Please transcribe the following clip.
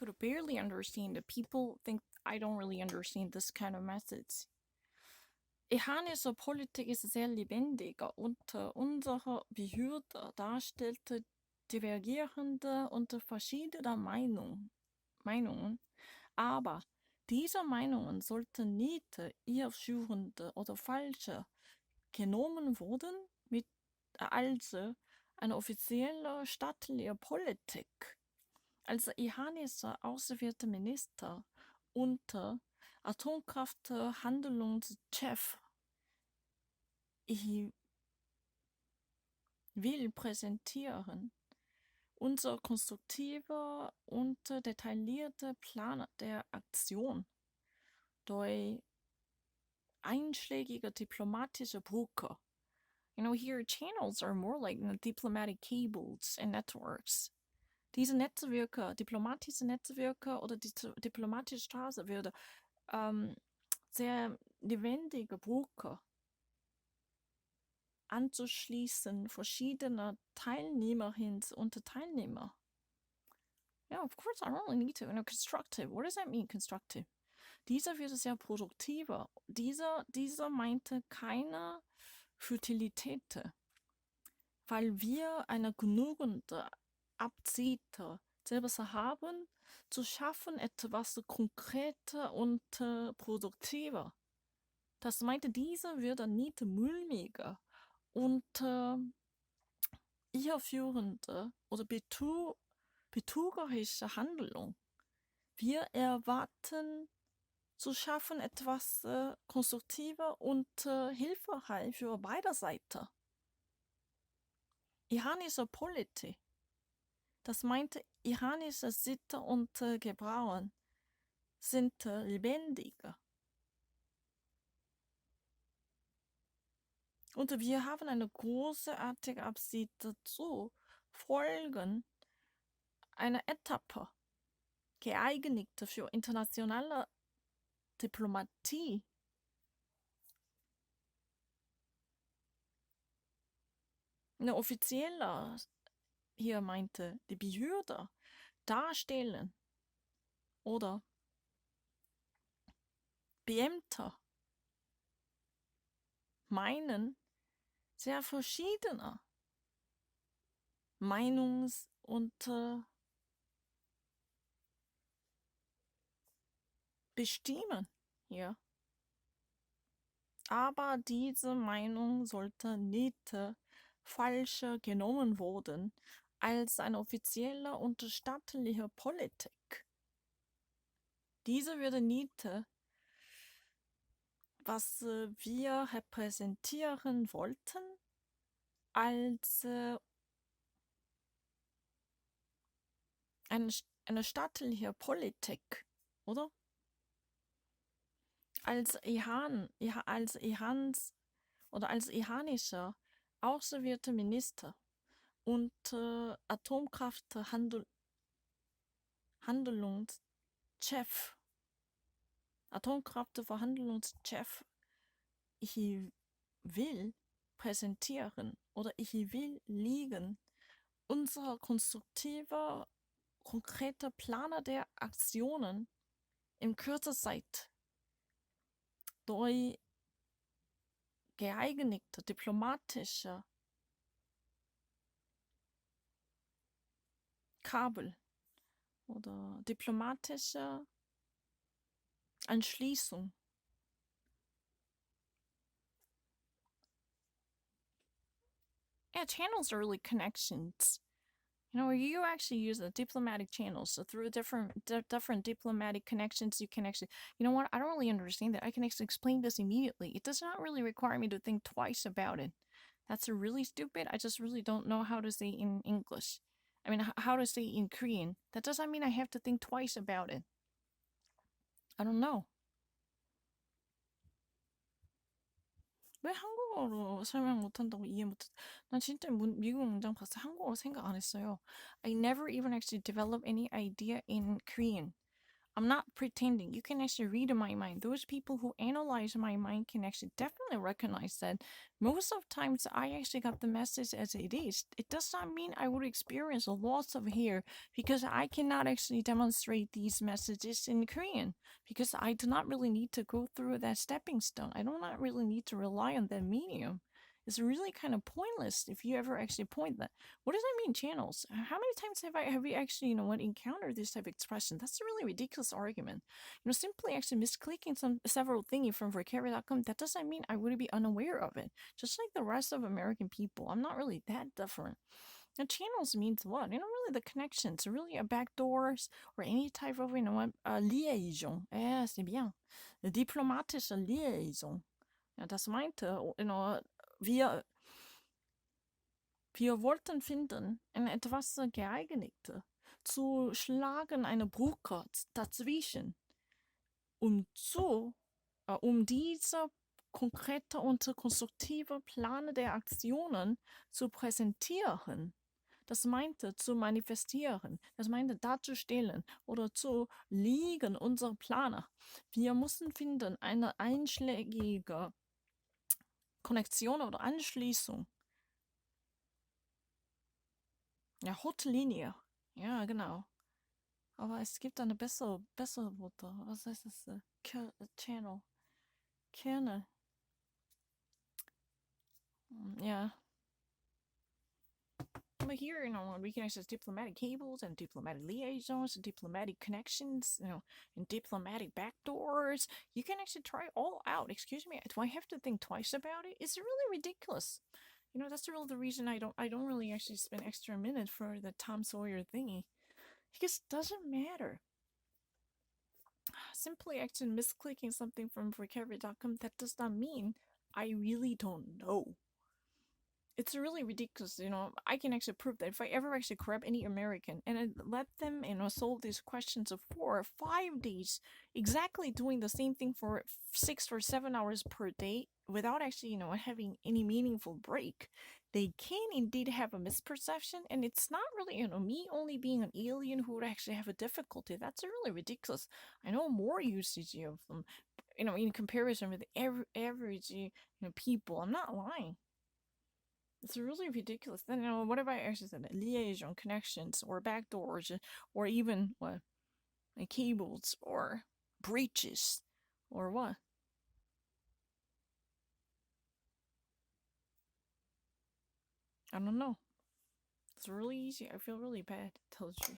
could barely understand it. People think I don't really understand this kind of methods. Iranische Politik ist sehr lebendiger und unsere Behörde darstellte divergierende und verschiedene Meinungen, aber diese Meinungen sollten nicht irreführend oder falsch genommen werden mit als eine offizielle staatliche Politik. Als iranischer Außenminister und Atomkrafthandlungschef ich will präsentieren unser konstruktive und detaillierte Plan der Aktion durch einschlägige diplomatische Brücke. You know, here channels are more like diplomatic cables and networks. Diese Netzwerke, diplomatische Netzwerke oder die diplomatische Straße würde sehr lebendige Brücke anzuschließen, verschiedene Teilnehmerinnen und Teilnehmer. Yeah, of course, I don't really need to. You know, constructive. What does that mean, constructive? Dieser wird sehr produktiver. Dieser meinte keine Futilität, weil wir eine genügende Absicht selbst haben, zu schaffen etwas Konkretes und Produktiver. Das meinte, dieser wird nicht mulmiger und irreführende oder betrügerische Handlung. Wir erwarten zu schaffen etwas konstruktiver und hilfreich für beide Seiten. Iranische Politik, das meinte iranische Sitte und Gebrauchen, sind lebendiger. Und wir haben eine großartige Absicht zu folgen, eine Etappe geeignet für internationale Diplomatie. Eine offizielle, hier meinte, die Behörde darstellen oder Beamte meinen sehr verschiedene Meinungs- und bestimmen hier. Aber diese Meinung sollte nicht falsch genommen werden als eine offizielle und staatliche Politik. Diese würde nicht, was wir repräsentieren wollten, als eine staatliche Politik, oder? Als Irans oder als iranischer ausgewählter Minister und Atomkraftverhandlungschef, ich will präsentieren oder ich will liegen unsere konstruktive, konkrete Planer der Aktionen in kurzer Zeit durch geeignete diplomatische Kabel oder diplomatische Anschließung. Yeah, channels are really connections. You know, you actually use the diplomatic channels. So through different diplomatic connections, you can actually, you know what? I don't really understand that. I can actually explain this immediately. It does not really require me to think twice about it. That's really stupid. I just really don't know how to say in English. I mean, how to say in Korean. That doesn't mean I have to think twice about it. I don't know. 왜 한국어로 설명 못한다고 이해 못했... 난 진짜 미국 문장 봤을 때 한국어로 생각 안 했어요. I never even actually developed any idea in Korean. I'm not pretending. You can actually read my mind. Those people who analyze my mind can actually definitely recognize that most of times I actually got the message as it is. It does not mean I would experience a loss of hair because I cannot actually demonstrate these messages in Korean because I do not really need to go through that stepping stone. I do not really need to rely on that medium. It's really kind of pointless if you ever actually point that. What does that mean, channels? How many times have we actually, encountered this type of expression? That's a really ridiculous argument. Simply actually misclicking several thingy from vocabulary.com, that doesn't mean I would be unaware of it. Just like the rest of American people, I'm not really that different. Now, channels means what? Really the connections, really a backdoors or any type of, liaison. C'est bien. Diplomatische Liaison. Ja, das meinte, wir wollten finden, in etwas geeignete, zu schlagen eine Brücke dazwischen, um diese konkrete und konstruktive Pläne der Aktionen zu präsentieren. Das meinte zu manifestieren, das meinte darzustellen oder zu liegen unsere Pläne. Wir müssen finden eine einschlägige Konnektion oder Anschließung. Ja, rote Linie. Ja, genau. Aber es gibt eine bessere Worte. Was heißt das? Channel. Kerne. Yeah. But here, we can access diplomatic cables and diplomatic liaisons and diplomatic connections, and diplomatic backdoors. You can actually try it all out. Excuse me, do I have to think twice about it? It's really ridiculous. That's really the reason I don't really actually spend extra minute for the Tom Sawyer thingy. Because it doesn't matter. Simply actually misclicking something from vocabulary.com, that does not mean I really don't know. It's really ridiculous, I can actually prove that if I ever actually grab any American and I let them, solve these questions of 4 or 5 days, exactly doing the same thing for 6 or 7 hours per day without actually, having any meaningful break, they can indeed have a misperception, and it's not really, me only being an alien who would actually have a difficulty. That's really ridiculous. I know more usage of them, in comparison with the average, people. I'm not lying. It's really ridiculous. Then, what if I actually said liaison, connections, or backdoors, or even what, like cables, or breaches, or what? I don't know. It's really easy. I feel really bad, to tell the truth.